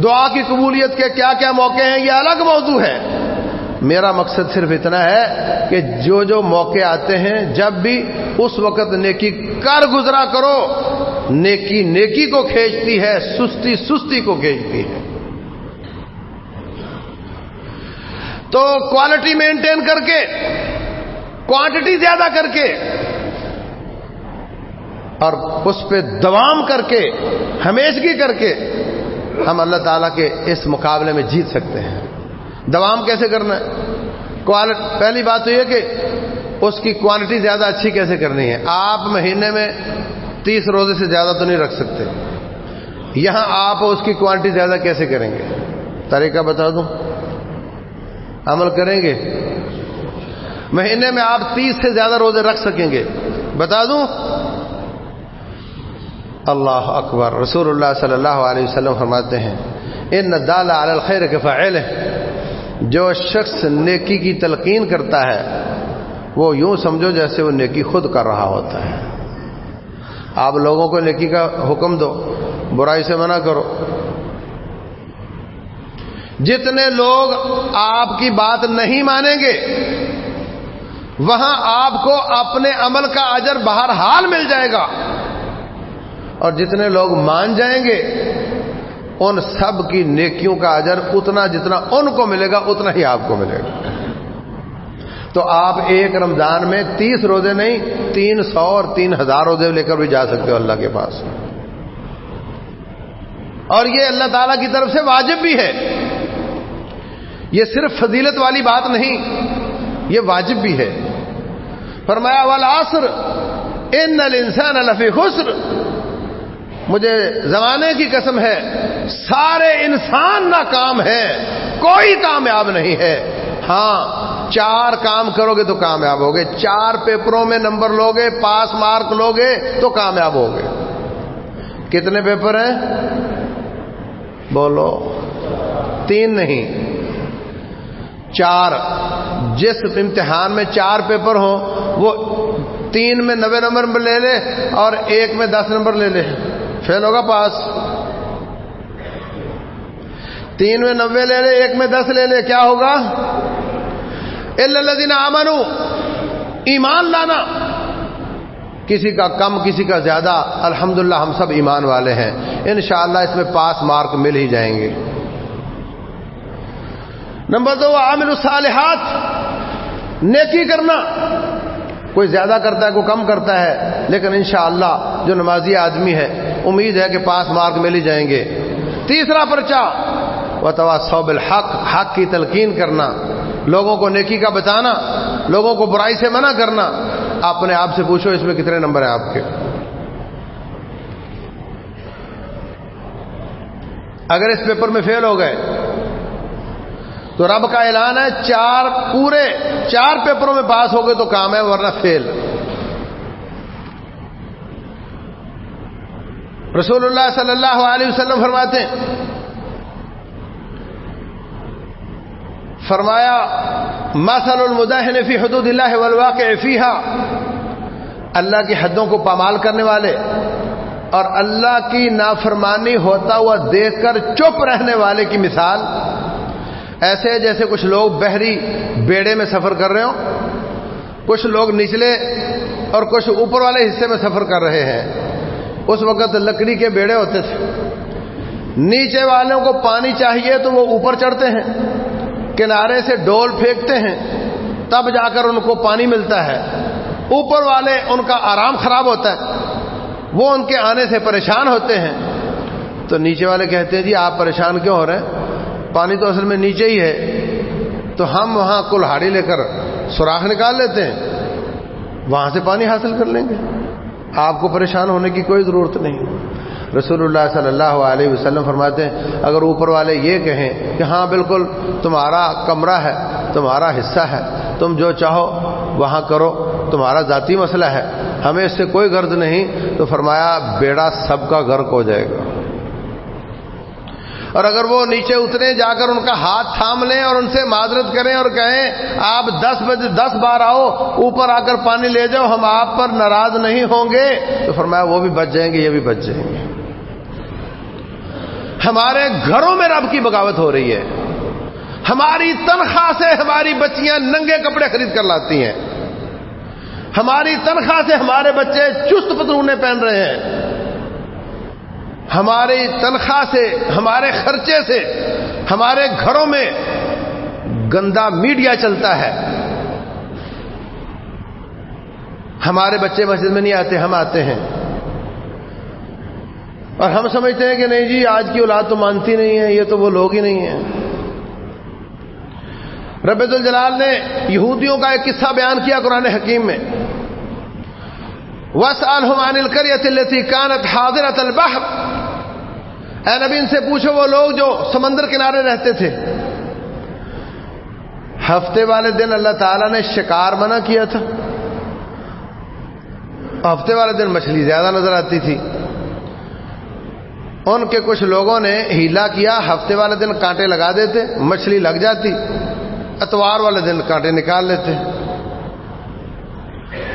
دعا کی قبولیت کے کیا کیا موقع ہیں یہ الگ موضوع ہے، میرا مقصد صرف اتنا ہے کہ جو موقع آتے ہیں جب بھی اس وقت نیکی کر گزرا کرو۔ نیکی نیکی کو کھینچتی ہے، سستی سستی کو کھینچتی ہے۔ تو کوالٹی مینٹین کر کے، کوانٹٹی زیادہ کر کے اور اس پہ دوام کر کے، ہمیشگی کر کے ہم اللہ تعالیٰ کے اس مقابلے میں جیت سکتے ہیں۔ دوام کیسے کرنا ہے؟ پہلی بات تو یہ کہ اس کی کوانٹٹی زیادہ اچھی کیسے کرنی ہے۔ آپ مہینے میں 30 روزے سے زیادہ تو نہیں رکھ سکتے، یہاں آپ اس کی کوانٹٹی زیادہ کیسے کریں گے؟ طریقہ بتا دوں، عمل کریں گے؟ مہینے میں آپ 30 سے زیادہ روزے رکھ سکیں گے؟ بتا دوں؟ اللہ اکبر۔ رسول اللہ صلی اللہ علیہ وسلم فرماتے ہیں ان الدال علی الخیر کفاعلہ، جو شخص نیکی کی تلقین کرتا ہے وہ یوں سمجھو جیسے وہ نیکی خود کر رہا ہوتا ہے۔ آپ لوگوں کو نیکی کا حکم دو، برائی سے منع کرو۔ جتنے لوگ آپ کی بات نہیں مانیں گے وہاں آپ کو اپنے عمل کا اجر بہرحال مل جائے گا، اور جتنے لوگ مان جائیں گے ان سب کی نیکیوں کا اجر اتنا جتنا ان کو ملے گا اتنا ہی آپ کو ملے گا۔ تو آپ ایک رمضان میں 30 روزے نہیں 300 اور 3000 روزے لے کر بھی جا سکتے ہو اللہ کے پاس، اور یہ اللہ تعالیٰ کی طرف سے واجب بھی ہے۔ یہ صرف فضیلت والی بات نہیں، یہ واجب بھی ہے۔ فرمایا والعصر ان الانسان لفی خسر، مجھے زمانے کی قسم ہے سارے انسان ناکام ہیں، کوئی کامیاب نہیں ہے۔ ہاں 4 کام کرو گے تو کامیاب ہوگے، 4 پیپروں میں نمبر لوگے، پاس مارک لوگے تو کامیاب ہوگے۔ کتنے پیپر ہیں؟ بولو، 3 نہیں 4۔ جس امتحان میں 4 پیپر ہوں وہ 3 میں 90 نمبر لے لے اور 1 میں 10 نمبر لے لے، فیل ہوگا پاس؟ 3 میں 90 لے لے، 1 میں 10 لے لے، کیا ہوگا؟ الا الذین آمنوا، ایمان لانا، کسی کا کم کسی کا زیادہ، الحمدللہ ہم سب ایمان والے ہیں، انشاءاللہ اس میں پاس مارک مل ہی جائیں گے۔ نمبر 2 عامل الصالحات، نیکی کرنا، کوئی زیادہ کرتا ہے کوئی کم کرتا ہے، لیکن انشاءاللہ جو نمازی آدمی ہے امید ہے کہ پاس مارک مل ہی جائیں گے۔ تیسرا پرچہ وتواصوا بالحق، حق کی تلقین کرنا، لوگوں کو نیکی کا بتانا، لوگوں کو برائی سے منع کرنا۔ اپنے آپ سے پوچھو اس میں کتنے نمبر ہیں آپ کے؟ اگر اس پیپر میں فیل ہو گئے تو رب کا اعلان ہے پورے چار پیپروں میں پاس ہو گئے تو کام ہے، ورنہ فیل۔ رسول اللہ صلی اللہ علیہ وسلم فرماتے ہیں، فرمایا مثل المداہن فی حدود اللہ والواقع فیہا، اللہ کی حدوں کو پامال کرنے والے اور اللہ کی نافرمانی ہوتا ہوا دیکھ کر چپ رہنے والے کی مثال ایسے جیسے کچھ لوگ بحری بیڑے میں سفر کر رہے ہوں، کچھ لوگ نچلے اور کچھ اوپر والے حصے میں سفر کر رہے ہیں۔ اس وقت لکڑی کے بیڑے ہوتے تھے، نیچے والوں کو پانی چاہیے تو وہ اوپر چڑھتے ہیں، کنارے سے ڈول پھینکتے ہیں، تب جا کر ان کو پانی ملتا ہے۔ اوپر والے ان کا آرام خراب ہوتا ہے، وہ ان کے آنے سے پریشان ہوتے ہیں۔ تو نیچے والے کہتے ہیں جی آپ پریشان کیوں ہو رہے ہیں، پانی تو اصل میں نیچے ہی ہے، تو ہم وہاں کلہاڑی لے کر سوراخ نکال لیتے ہیں، وہاں سے پانی حاصل کر لیں گے، آپ کو پریشان ہونے کی کوئی ضرورت نہیں۔ رسول اللہ صلی اللہ علیہ وسلم فرماتے ہیں اگر اوپر والے یہ کہیں کہ ہاں بالکل تمہارا کمرہ ہے، تمہارا حصہ ہے، تم جو چاہو وہاں کرو، تمہارا ذاتی مسئلہ ہے، ہمیں اس سے کوئی غرض نہیں، تو فرمایا بیڑا سب کا غرق ہو جائے گا۔ اور اگر وہ نیچے اترے، جا کر ان کا ہاتھ تھام لیں اور ان سے معذرت کریں اور کہیں آپ 10 بار آؤ، اوپر آ کر پانی لے جاؤ، ہم آپ پر ناراض نہیں ہوں گے، تو فرمایا وہ بھی بچ جائیں گے، یہ بھی بچ جائیں گے۔ ہمارے گھروں میں رب کی بغاوت ہو رہی ہے، ہماری تنخواہ سے ہماری بچیاں ننگے کپڑے خرید کر لاتی ہیں، ہماری تنخواہ سے ہمارے بچے چست پتلونے پہن رہے ہیں، ہماری تنخواہ سے، ہمارے خرچے سے ہمارے گھروں میں گندا میڈیا چلتا ہے۔ ہمارے بچے مسجد میں نہیں آتے، ہم آتے ہیں، اور ہم سمجھتے ہیں کہ نہیں جی آج کی اولاد تو مانتی نہیں ہے، یہ تو وہ لوگ ہی نہیں ہیں۔ رب ذوالجلال نے یہودیوں کا ایک قصہ بیان کیا قرآن حکیم میں، وَاسْأَلْهُمْ عَنِ الْقَرْيَةِ الَّتِي كَانَتْ حَاضِرَةَ الْبَحْرِ، اے نبی ان سے پوچھو وہ لوگ جو سمندر کنارے رہتے تھے، ہفتے والے دن اللہ تعالیٰ نے شکار منع کیا تھا، ہفتے والے دن مچھلی زیادہ نظر آتی تھی، ان کے کچھ لوگوں نے ہیلا کیا، ہفتے والے دن کانٹے لگا دیتے، مچھلی لگ جاتی، اتوار والے دن کانٹے نکال لیتے۔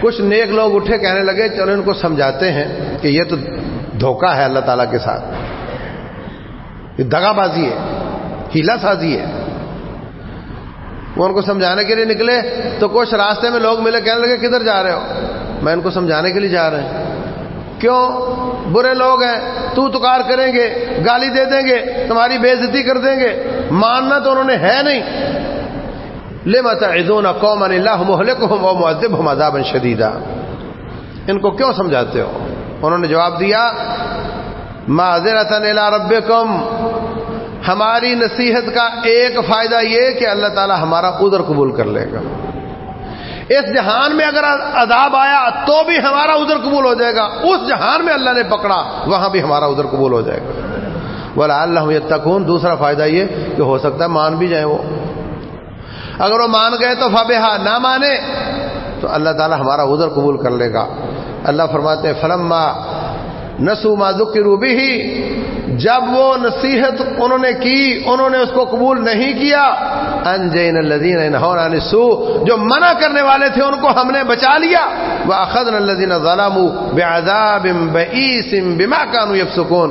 کچھ نیک لوگ اٹھے، کہنے لگے چلو ان کو سمجھاتے ہیں کہ یہ تو دھوکہ ہے اللہ تعالیٰ کے ساتھ، یہ دغا بازی ہے، ہیلا سازی ہے۔ وہ ان کو سمجھانے کے لیے نکلے تو کچھ راستے میں لوگ ملے، کہنے لگے کدھر جا رہے ہو؟ میں ان کو سمجھانے کے لیے جا رہے ہیں۔ کیوں؟ برے لوگ ہیں، تو تکار کریں گے، گالی دے دیں گے، تمہاری بے عزتی کر دیں گے، ماننا تو انہوں نے ہے نہیں۔ لِمَ تَعِظُونَ قَوْمًا اللَّهُ مُهْلِكُهُمْ وَمُعَذِّبُهُمْ عَذَابًا شَدِيدًا، ان کو کیوں سمجھاتے ہو؟ انہوں نے جواب دیا مَعْذِرَةً إِلَىٰ رَبِّكُمْ، ہماری نصیحت کا ایک فائدہ یہ کہ اللہ تعالی ہمارا عذر قبول کر لے گا، اس جہان میں اگر عذاب آیا تو بھی ہمارا عذر قبول ہو جائے گا، اس جہان میں اللہ نے پکڑا وہاں بھی ہمارا عذر قبول ہو جائے گا۔ وَلَعَلَّهُمْ يَتَّقُونَ، دوسرا فائدہ یہ کہ ہو سکتا ہے مان بھی جائیں وہ، اگر وہ مان گئے تو فَبِهَا، نہ مانے تو اللہ تعالی ہمارا عذر قبول کر لے گا۔ اللہ فرماتے ہیں فَلَمَّا نَسُوا مَا ذُكِّرُوا بِهِ، جب وہ نصیحت انہوں نے کی انہوں نے اس کو قبول نہیں کیا، أَنْجَيْنَا الَّذِينَ يَنْهَوْنَ عَنِ السُّوءِ، جو منع کرنے والے تھے ان کو ہم نے بچا لیا، وَأَخَذْنَا الَّذِينَ ظَلَمُوا بِعَذَابٍ بَئِيسٍ بِمَا كَانُوا يَفْسُقُونَ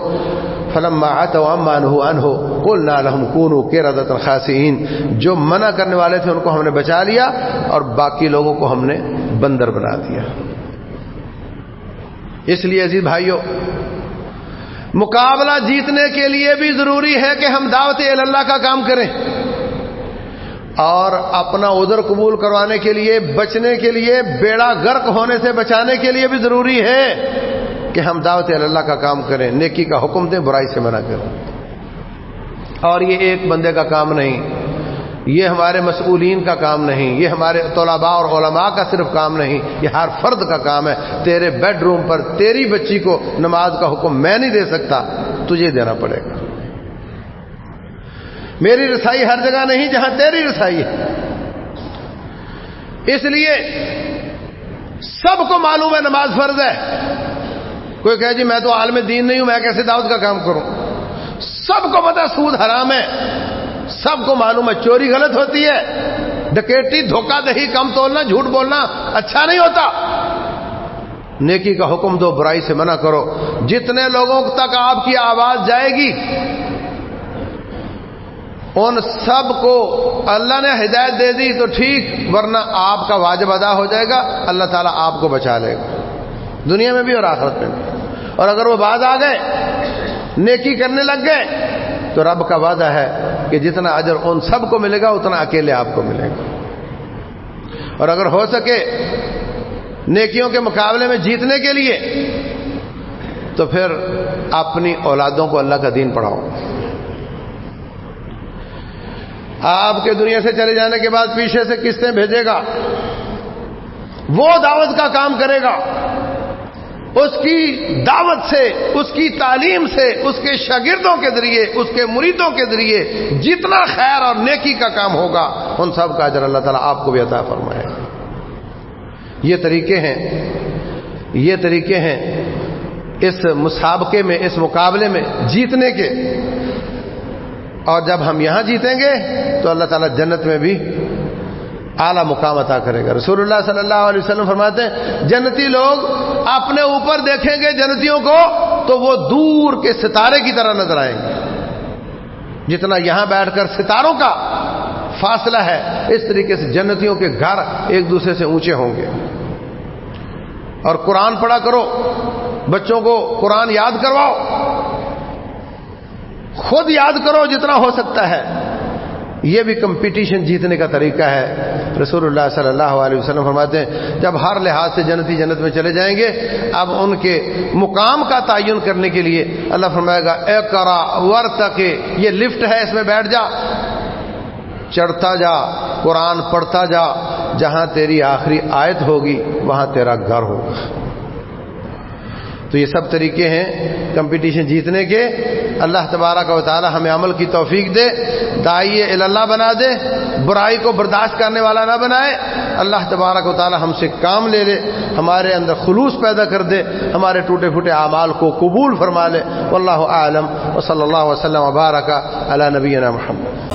فَلَمَّا عَتَوْا عَمَّا نُهُوا عَنْهُ قُلْنَا لَهُمْ كُونُوا قِرَدَةً خَاسِئِينَ، جو منع کرنے والے تھے ان کو ہم نے بچا لیا اور باقی لوگوں کو ہم نے بندر بنا دیا۔ اس لیے عزیز بھائیوں، مقابلہ جیتنے کے لیے بھی ضروری ہے کہ ہم دعوت اللہ کا کام کریں، اور اپنا عذر قبول کروانے کے لیے، بچنے کے لیے، بیڑا غرق ہونے سے بچانے کے لیے بھی ضروری ہے کہ ہم دعوت اللہ کا کام کریں، نیکی کا حکم دیں، برائی سے منع کریں۔ اور یہ ایک بندے کا کام نہیں، یہ ہمارے مسئولین کا کام نہیں، یہ ہمارے طلباء اور علماء کا صرف کام نہیں، یہ ہر فرد کا کام ہے۔ تیرے بیڈ روم پر تیری بچی کو نماز کا حکم میں نہیں دے سکتا، تجھے دینا پڑے گا۔ میری رسائی ہر جگہ نہیں جہاں تیری رسائی ہے۔ اس لیے سب کو معلوم ہے نماز فرض ہے۔ کوئی کہے جی میں تو عالم دین نہیں ہوں، میں کیسے دعوت کا کام کروں؟ سب کو پتہ ہے سود حرام ہے، سب کو معلوم ہے چوری غلط ہوتی ہے، ڈکیٹی، دھوکہ دہی، کم تولنا، جھوٹ بولنا اچھا نہیں ہوتا۔ نیکی کا حکم دو، برائی سے منع کرو۔ جتنے لوگوں تک آپ کی آواز جائے گی ان سب کو اللہ نے ہدایت دے دی تو ٹھیک، ورنہ آپ کا واجب ادا ہو جائے گا، اللہ تعالیٰ آپ کو بچا لے گا، دنیا میں بھی اور آخرت میں بھی۔ اور اگر وہ باز آ گئے، نیکی کرنے لگ گئے، تو رب کا وعدہ ہے کہ جتنا اجر ان سب کو ملے گا اتنا اکیلے آپ کو ملے گا۔ اور اگر ہو سکے نیکیوں کے مقابلے میں جیتنے کے لیے تو پھر اپنی اولادوں کو اللہ کا دین پڑھاؤ۔ آپ کے دنیا سے چلے جانے کے بعد پیچھے سے قسطیں بھیجے گا، وہ دعوت کا کام کرے گا، اس کی دعوت سے، اس کی تعلیم سے، اس کے شاگردوں کے ذریعے، اس کے مریدوں کے ذریعے جتنا خیر اور نیکی کا کام ہوگا ان سب کا اجر اللہ تعالیٰ آپ کو بھی عطا فرمائے۔ یہ طریقے ہیں اس مسابقے میں، اس مقابلے میں جیتنے کے۔ اور جب ہم یہاں جیتیں گے تو اللہ تعالیٰ جنت میں بھی اعلیٰ مقام عطا کرے گا۔ رسول اللہ صلی اللہ علیہ وسلم فرماتے ہیں جنتی لوگ اپنے اوپر دیکھیں گے جنتیوں کو تو وہ دور کے ستارے کی طرح نظر آئیں گے، جتنا یہاں بیٹھ کر ستاروں کا فاصلہ ہے اس طریقے سے جنتیوں کے گھر ایک دوسرے سے اونچے ہوں گے۔ اور قرآن پڑھا کرو، بچوں کو قرآن یاد کرواؤ، خود یاد کرو جتنا ہو سکتا ہے۔ یہ بھی کمپٹیشن جیتنے کا طریقہ ہے۔ رسول اللہ صلی اللہ علیہ وسلم فرماتے ہیں جب ہر لحاظ سے جنتی جنت میں چلے جائیں گے، اب ان کے مقام کا تعین کرنے کے لیے اللہ فرمائے گا اقرا ورتقی، یہ لفٹ ہے، اس میں بیٹھ جا، چڑھتا جا، قرآن پڑھتا جا، جہاں تیری آخری آیت ہوگی وہاں تیرا گھر ہوگا۔ تو یہ سب طریقے ہیں کمپٹیشن جیتنے کے۔ اللہ تبارک و تعالی ہمیں عمل کی توفیق دے، داعی اللہ بنا دے، برائی کو برداشت کرنے والا نہ بنائے۔ اللہ تبارک و تعالی ہم سے کام لے لے، ہمارے اندر خلوص پیدا کر دے، ہمارے ٹوٹے پھوٹے اعمال کو قبول فرما لے۔ واللہ اعلم وصلی اللہ وسلم وبارک علی نبینا محمد۔